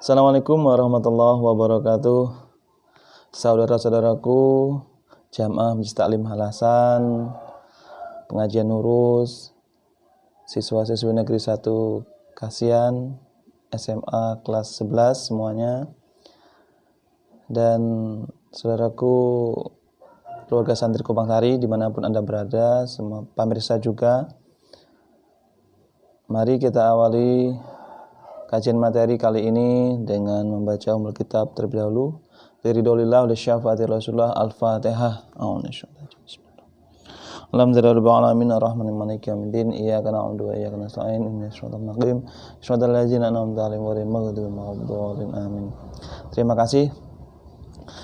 Assalamualaikum warahmatullahi wabarakatuh. Saudara-saudaraku, Jamaah Masjid Taklim Al-Hasan, pengajian Nurus, siswa-siswi negeri 1 Kasian, SMA kelas 11 semuanya, dan saudaraku keluarga santri Kupang Sari dimanapun Anda berada, semua pemirsa juga. Mari kita awali kajian materi kali ini dengan membaca Ummul Kitab terlebih dahulu. Ridholillah oleh syafaati Rasulullah. Al-Fatihah. Alhamdulillahirabbil alamin arrahmanir maliki yaumiddin iyyaka na'budu wa iyyaka nasta'in ihdinas siratal mustaqim siratal ladzina an'amta 'alaihim ghairil maghdubi 'alaihim amin. Terima kasih.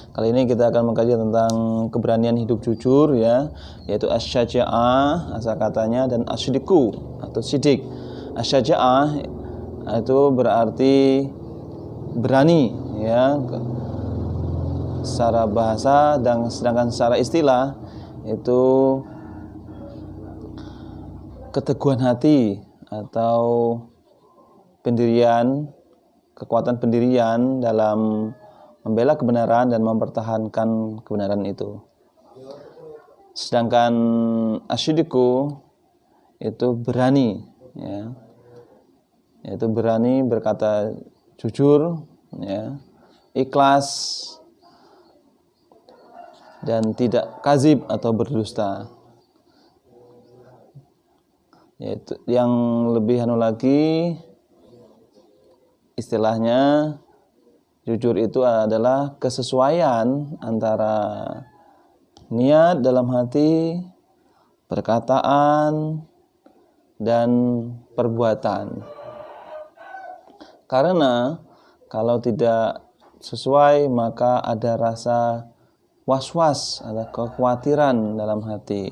Kali ini kita akan mengkaji tentang keberanian hidup jujur, ya, yaitu asy-syaja'ah asal katanya, dan asy-syidqu atau sidik. Asy-syaja'ah itu berarti berani, ya, secara bahasa, dan sedangkan secara istilah itu keteguhan hati atau pendirian, kekuatan pendirian dalam membela kebenaran dan mempertahankan kebenaran itu. Sedangkan asy-syidqu itu berani, ya, yaitu berani berkata jujur, ya, ikhlas, dan tidak kadzib atau berdusta. Yaitu yang lebih lagi, istilahnya jujur itu adalah kesesuaian antara niat dalam hati, perkataan, dan perbuatan. Karena kalau tidak sesuai maka ada rasa was-was, ada kekhawatiran dalam hati.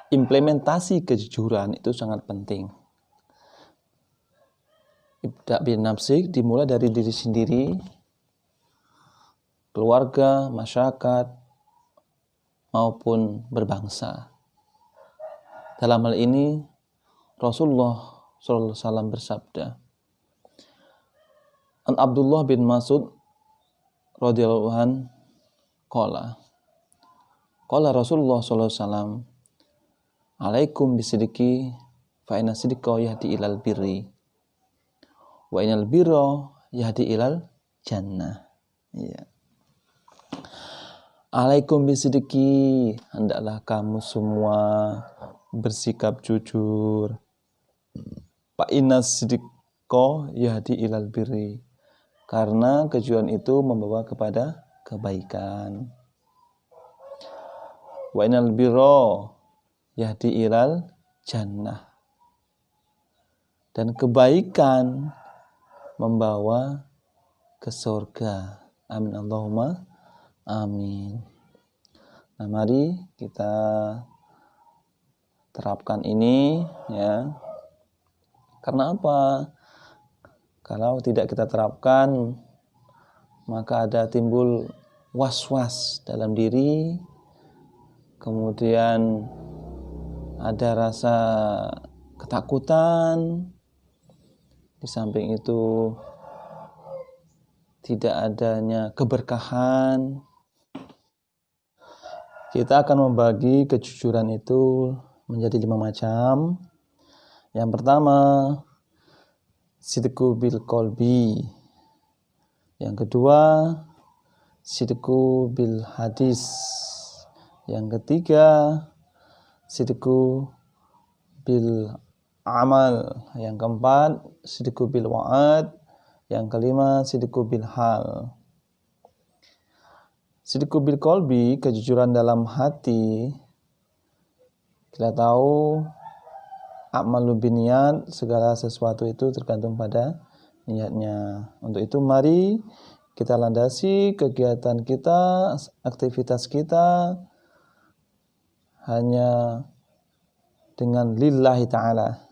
Implementasi kejujuran itu sangat penting. Ibda' bin nafsik dimulai dari diri sendiri, keluarga, masyarakat, maupun berbangsa. Dalam hal ini Rasulullah SAW bersabda, An Abdullah bin Mas'ud radhiyallahu anhu qala Rasulullah SAW, alaikum bisidqi fa inna sidqa yahdi ilal birri wa inal birra yahdi ilal jannah. Ya. Alaikum bisidqi, hendaklah kamu semua bersikap jujur. Fa inna sidqa yahdi ilal birri, karena kejujuran itu membawa kepada kebaikan. Wa inal birra yahdi ilal jannah, dan kebaikan membawa ke surga. Amin Allahumma amin. Nah, mari kita terapkan ini, ya. Karena apa? Kalau tidak kita terapkan, maka ada timbul was-was dalam diri, kemudian ada rasa ketakutan, di samping itu tidak adanya keberkahan. Kita akan membagi kejujuran itu menjadi 5 macam. Yang pertama, sidqu bil qalbi. Yang kedua, sidqu bil hadis. Yang ketiga, sidqu bil amal. Yang keempat, sidqu bil wa'ad. Yang kelima, sidqu bil hal. Sidqu bil qalbi, kejujuran dalam hati. Kita tahu a'malu binniyat, segala sesuatu itu tergantung pada niatnya. Untuk itu mari kita landasi kegiatan kita, aktivitas kita hanya dengan lillahi ta'ala,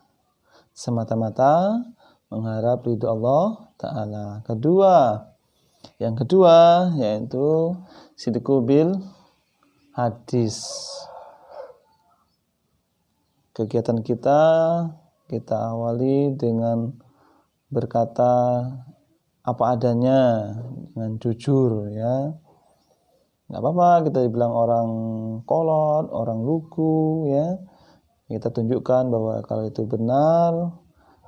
semata-mata mengharap ridho Allah Ta'ala. Yang kedua yaitu sidqu bil hadis. Kegiatan kita awali dengan berkata apa adanya, dengan jujur ya. Nggak apa-apa kita dibilang orang kolot, orang lugu ya. Kita tunjukkan bahwa kalau itu benar,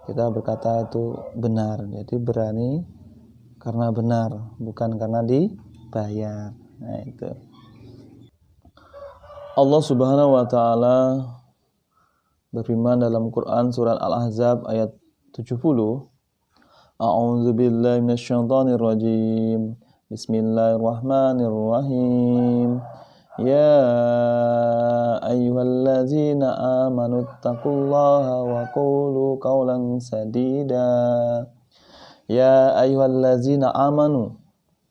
kita berkata itu benar. Jadi berani karena benar, bukan karena dibayar. Nah, itu. Allah Subhanahu wa taala berfirman dalam Quran surat Al-Ahzab ayat 70. A'udzu billahi minasyaitonir rajim. Bismillahirrahmanirrahim. Ya ayyuhallazina amanu taqullaha wa qulu qawlan sadida. Ya ayyuhallazina amanu,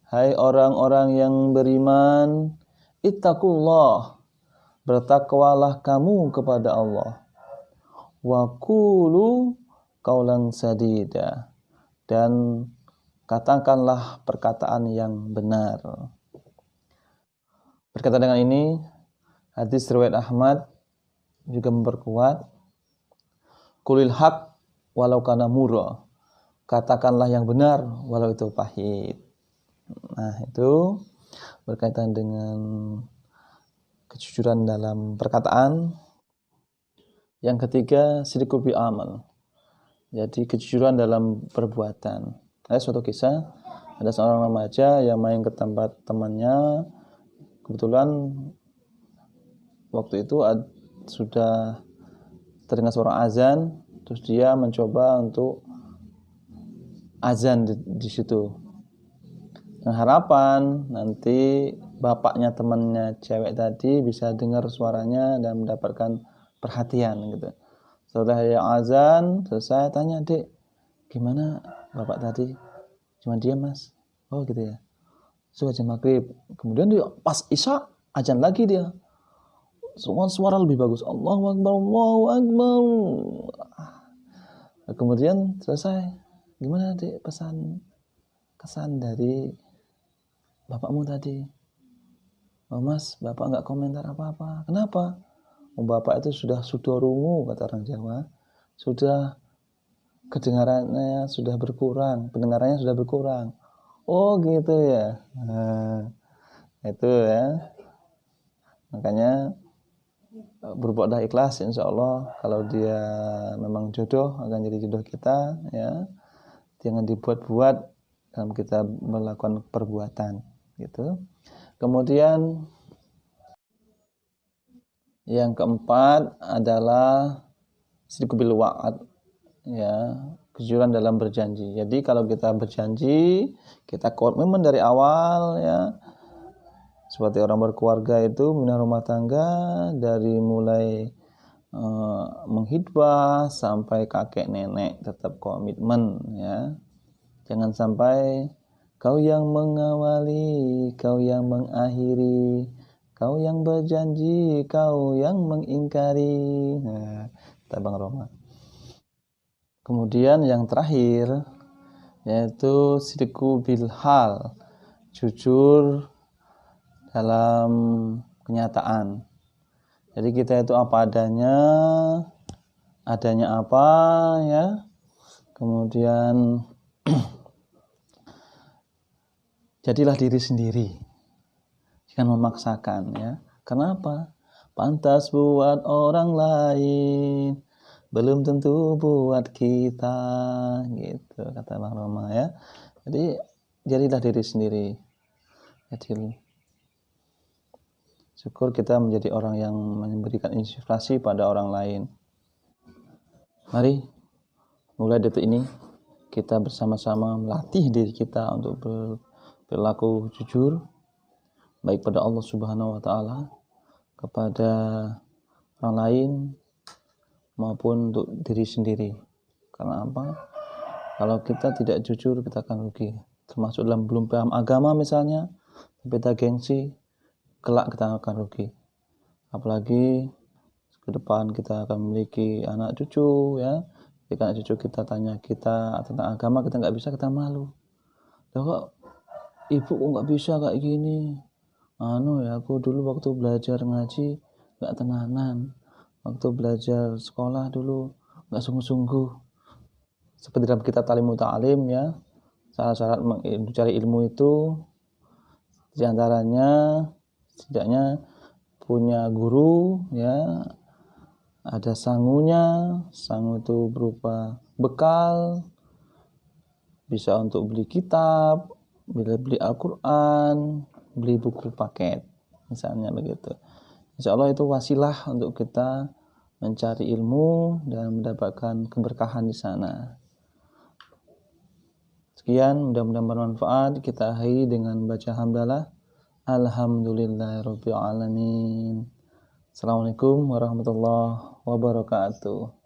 hai orang-orang yang beriman, ittaqullah, bertakwalah kamu kepada Allah. Wa qulu qawlan sadida, dan katakanlah perkataan yang benar. Berkaitan dengan ini, hadis riwayat Ahmad juga memperkuat, qulil haq walau kana murra, katakanlah yang benar walau itu pahit. Nah, itu berkaitan dengan kejujuran dalam perkataan. Yang ketiga, sidqu bil amal. Jadi kejujuran dalam perbuatan. Ada suatu kisah, ada seorang remaja yang main ke tempat temannya. Kebetulan waktu itu sudah terdengar suara azan, terus dia mencoba untuk azan di situ. Dengan harapan nanti bapaknya temannya cewek tadi bisa dengar suaranya dan mendapatkan perhatian gitu. Setelah dia azan selesai, tanya, "Dek, gimana bapak tadi?" "Cuma diam, Mas." "Oh gitu ya." Sudah jam maghrib. Kemudian dia pas isya azan lagi dia. Suara lebih bagus. Allahu Akbar, Allahu Akbar. Kemudian selesai. "Gimana Dek kesan dari bapakmu tadi?" "Oh Mas, bapak nggak komentar apa-apa." "Kenapa?" "Oh, bapak itu sudah sudorungu," kata orang Jawa. Sudah kedengarannya sudah berkurang, pendengarannya sudah berkurang. "Oh gitu ya." Nah, itu ya. Makanya berbuatlah ikhlas, insya Allah kalau dia memang jodoh akan jadi jodoh kita ya. Jangan dibuat-buat dalam kita melakukan perbuatan gitu. Kemudian yang keempat adalah sidqu bil wa'ad ya, kejujuran dalam berjanji. Jadi kalau kita berjanji, kita komitmen dari awal ya. Seperti orang berkeluarga itu, membina rumah tangga dari mulai menghidbah sampai kakek nenek tetap komitmen ya. Jangan sampai kau yang mengawali, kau yang mengakhiri, kau yang berjanji, kau yang mengingkari. Nah, kata Bang Roma. Kemudian yang terakhir yaitu sidqu bil hal, jujur dalam kenyataan. Jadi kita itu apa adanya apa ya. Kemudian jadilah diri sendiri, jangan memaksakan ya. Kenapa? Pantas buat orang lain, belum tentu buat kita, gitu kata Bang Roma ya. Jadi jadilah diri sendiri. Jadi syukur kita menjadi orang yang memberikan inspirasi pada orang lain. Mari mulai detik ini kita bersama-sama melatih diri kita untuk berlaku jujur, baik pada Allah Subhanahu wa taala, kepada orang lain maupun untuk diri sendiri. Karena apa? Kalau kita tidak jujur, kita akan rugi. Termasuk dalam belum paham agama misalnya, tapi kita gengsi, kelak kita akan rugi. Apalagi ke depan kita akan memiliki anak cucu ya. Jika anak cucu kita tanya kita tentang agama, kita nggak bisa, kita malu. Loh kok ibu kok nggak bisa kayak gini? Ya aku dulu waktu belajar ngaji nggak tenanan. Waktu belajar sekolah dulu nggak sungguh-sungguh. Seperti dalam kitab Talimut Ta'lim ya, Syarat-syarat mencari ilmu itu diantaranya setidaknya punya guru, ya, ada sangunya. Sangu itu berupa bekal, bisa untuk beli kitab, beli Al-Quran, beli buku paket, misalnya begitu. Insya Allah itu wasilah untuk kita mencari ilmu dan mendapatkan keberkahan di sana. Sekian, mudah-mudahan bermanfaat. Kita akhiri dengan baca hamdalah. Alhamdulillahirabbil alamin. Assalamualaikum warahmatullahi wabarakatuh.